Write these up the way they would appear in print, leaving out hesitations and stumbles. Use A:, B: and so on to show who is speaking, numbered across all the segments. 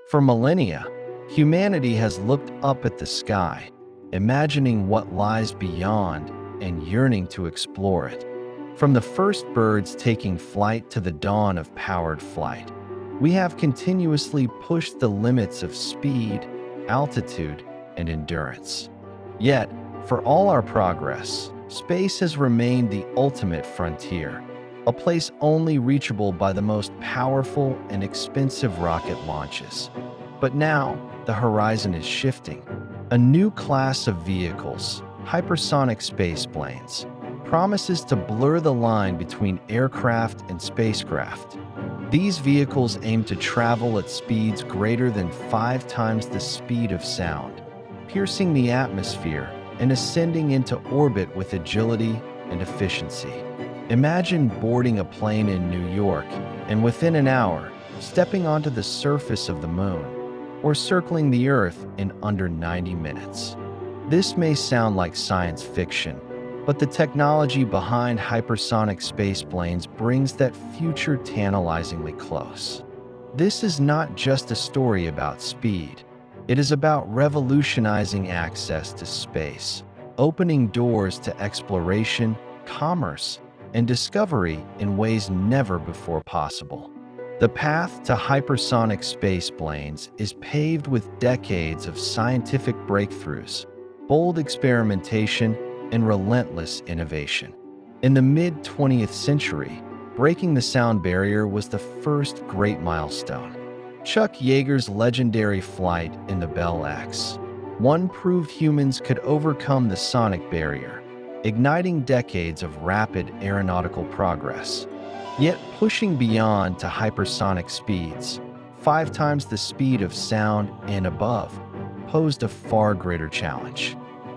A: For millennia, humanity has looked up at the sky, imagining what lies beyond and yearning to explore it. From the first birds taking flight to the dawn of powered flight, we have continuously pushed the limits of speed, altitude, and endurance. Yet, for all our progress, space has remained the ultimate frontier, a place only reachable by the most powerful and expensive rocket launches. But now, the horizon is shifting. A new class of vehicles, hypersonic spaceplanes, promises to blur the line between aircraft and spacecraft. These vehicles aim to travel at speeds greater than 5 times the speed of sound, piercing the atmosphere and ascending into orbit with agility and efficiency. Imagine boarding a plane in New York and within an hour, stepping onto the surface of the moon, or circling the Earth in under 90 minutes. This may sound like science fiction, but the technology behind hypersonic spaceplanes brings that future tantalizingly close. This is not just a story about speed. It is about revolutionizing access to space, opening doors to exploration, commerce, and discovery in ways never before possible. The path to hypersonic spaceplanes is paved with decades of scientific breakthroughs, bold experimentation, and relentless innovation. In the mid-20th century, breaking the sound barrier was the first great milestone. Chuck Yeager's legendary flight in the Bell X-1 proved humans could overcome the sonic barrier, igniting decades of rapid aeronautical progress. Yet pushing beyond to hypersonic speeds, 5 times the speed of sound and above, posed a far greater challenge.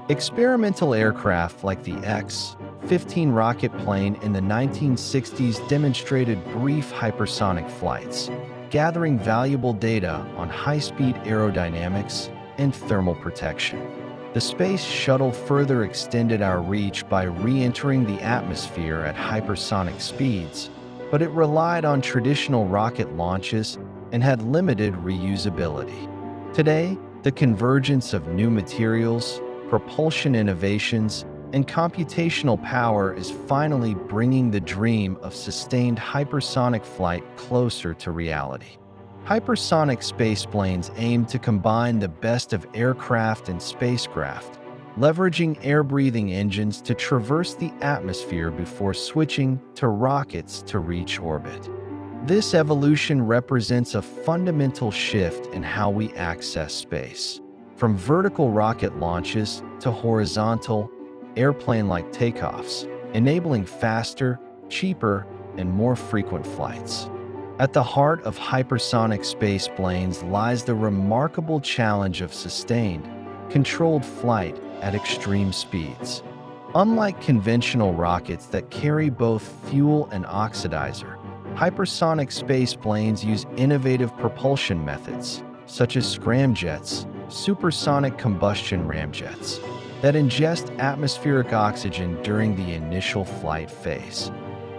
A: Experimental aircraft like the X-15 rocket plane in the 1960s demonstrated brief hypersonic flights, gathering valuable data on high-speed aerodynamics and thermal protection. The Space Shuttle further extended our reach by re-entering the atmosphere at hypersonic speeds, but it relied on traditional rocket launches and had limited reusability. Today, the convergence of new materials, propulsion innovations, and computational power is finally bringing the dream of sustained hypersonic flight closer to reality. Hypersonic spaceplanes aim to combine the best of aircraft and spacecraft, leveraging air-breathing engines to traverse the atmosphere before switching to rockets to reach orbit. This evolution represents a fundamental shift in how we access space, from vertical rocket launches to horizontal, airplane-like takeoffs, enabling faster, cheaper, and more frequent flights. At the heart of hypersonic spaceplanes lies the remarkable challenge of sustained, controlled flight at extreme speeds. Unlike conventional rockets that carry both fuel and oxidizer, hypersonic spaceplanes use innovative propulsion methods, such as scramjets, supersonic combustion ramjets, that ingest atmospheric oxygen during the initial flight phase.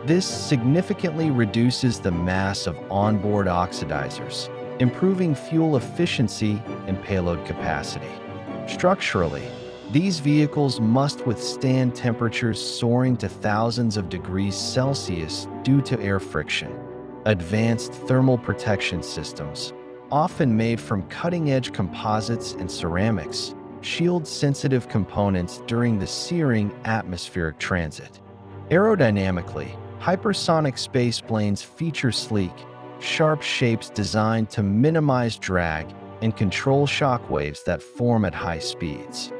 A: This significantly reduces the mass of onboard oxidizers, improving fuel efficiency and payload capacity. Structurally, these vehicles must withstand temperatures soaring to thousands of degrees Celsius due to air friction. Advanced thermal protection systems, often made from cutting-edge composites and ceramics, shield sensitive components during the searing atmospheric transit. Aerodynamically, hypersonic spaceplanes feature sleek, sharp shapes designed to minimize drag and control shockwaves that form at high speeds.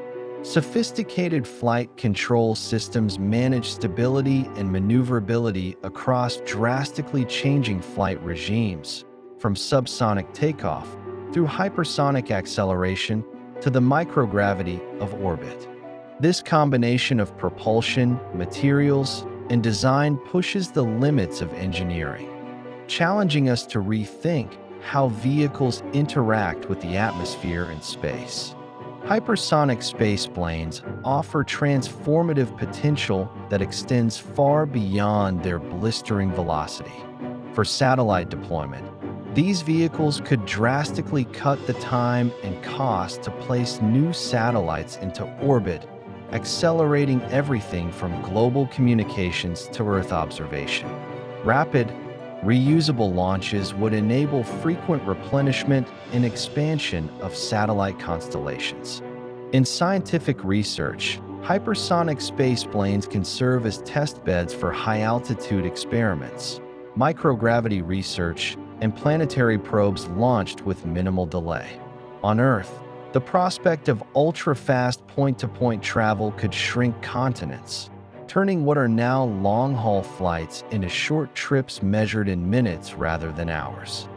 A: Sophisticated flight control systems manage stability and maneuverability across drastically changing flight regimes, from subsonic takeoff through hypersonic acceleration to the microgravity of orbit. This combination of propulsion, materials, and design pushes the limits of engineering, challenging us to rethink how vehicles interact with the atmosphere and space. Hypersonic spaceplanes offer transformative potential that extends far beyond their blistering velocity. For satellite deployment, These vehicles could drastically cut the time and cost to place new satellites into orbit, accelerating everything from global communications to Earth observation. Rapid, reusable launches would enable frequent replenishment and expansion of satellite constellations. In scientific research, hypersonic spaceplanes can serve as test beds for high-altitude experiments, microgravity research, and planetary probes launched with minimal delay. On Earth, the prospect of ultra-fast point-to-point travel could shrink continents, turning what are now long-haul flights into short trips measured in minutes rather than hours.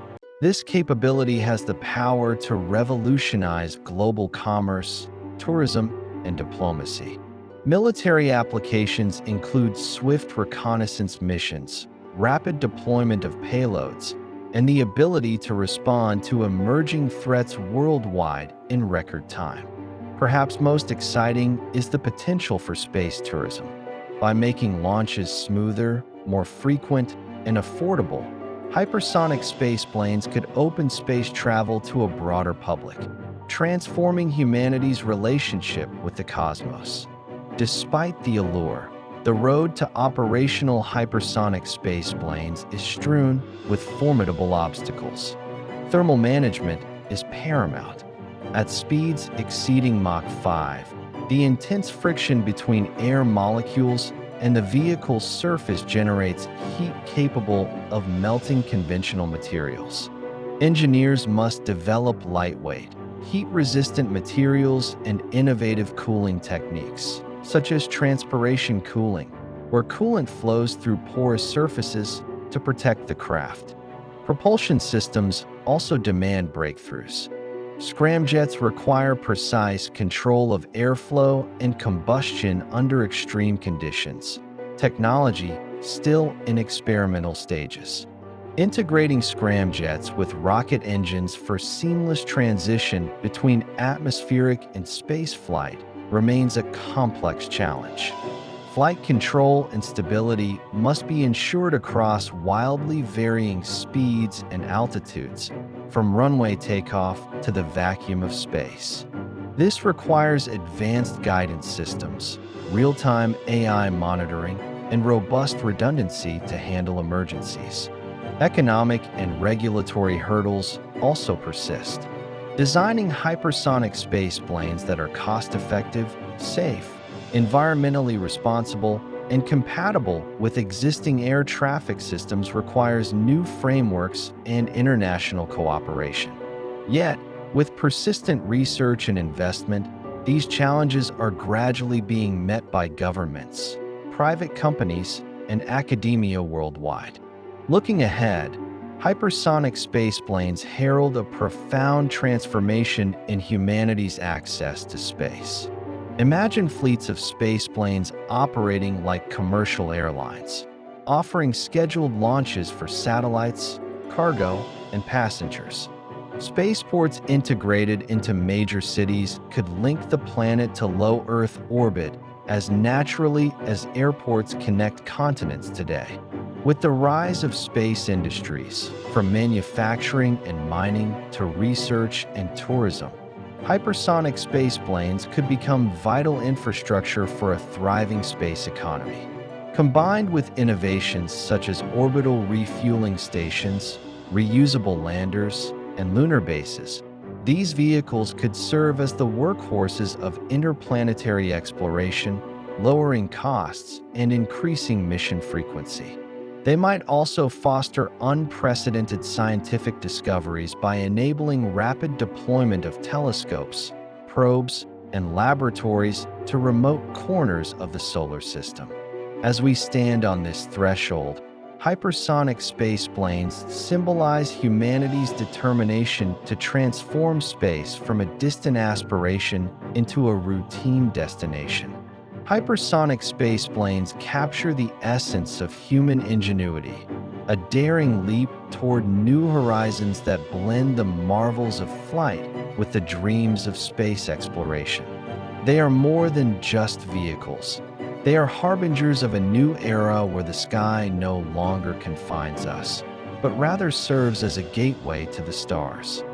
A: This capability has the power to revolutionize global commerce, tourism, and diplomacy. Military applications include swift reconnaissance missions, rapid deployment of payloads, and the ability to respond to emerging threats worldwide in record time. Perhaps most exciting is the potential for space tourism. By making launches smoother, more frequent, and affordable, hypersonic spaceplanes could open space travel to a broader public, transforming humanity's relationship with the cosmos. Despite the allure, the road to operational hypersonic spaceplanes is strewn with formidable obstacles. Thermal management is paramount. At speeds exceeding Mach 5, the intense friction between air molecules and the vehicle's surface generates heat capable of melting conventional materials. Engineers must develop lightweight, heat-resistant materials and innovative cooling techniques, such as transpiration cooling, where coolant flows through porous surfaces to protect the craft. Propulsion systems also demand breakthroughs. Scramjets require precise control of airflow and combustion under extreme conditions, technology still in experimental stages. Integrating scramjets with rocket engines for seamless transition between atmospheric and space flight remains a complex challenge. Flight control and stability must be ensured across wildly varying speeds and altitudes, from runway takeoff to the vacuum of space. This requires advanced guidance systems, real-time AI monitoring, and robust redundancy to handle emergencies. Economic and regulatory hurdles also persist. Designing hypersonic spaceplanes that are cost-effective, safe, environmentally responsible, and compatible with existing air traffic systems requires new frameworks and international cooperation. Yet, with persistent research and investment, these challenges are gradually being met by governments, private companies, and academia worldwide. Looking ahead, hypersonic spaceplanes herald a profound transformation in humanity's access to space. Imagine fleets of spaceplanes operating like commercial airlines, offering scheduled launches for satellites, cargo, and passengers. Spaceports integrated into major cities could link the planet to low Earth orbit as naturally as airports connect continents today. With the rise of space industries, from manufacturing and mining to research and tourism, hypersonic spaceplanes could become vital infrastructure for a thriving space economy. Combined with innovations such as orbital refueling stations, reusable landers, and lunar bases, these vehicles could serve as the workhorses of interplanetary exploration, lowering costs and increasing mission frequency. They might also foster unprecedented scientific discoveries by enabling rapid deployment of telescopes, probes, and laboratories to remote corners of the solar system. As we stand on this threshold, hypersonic spaceplanes symbolize humanity's determination to transform space from a distant aspiration into a routine destination. Hypersonic spaceplanes capture the essence of human ingenuity, a daring leap toward new horizons that blend the marvels of flight with the dreams of space exploration. They are more than just vehicles. They are harbingers of a new era where the sky no longer confines us, but rather serves as a gateway to the stars.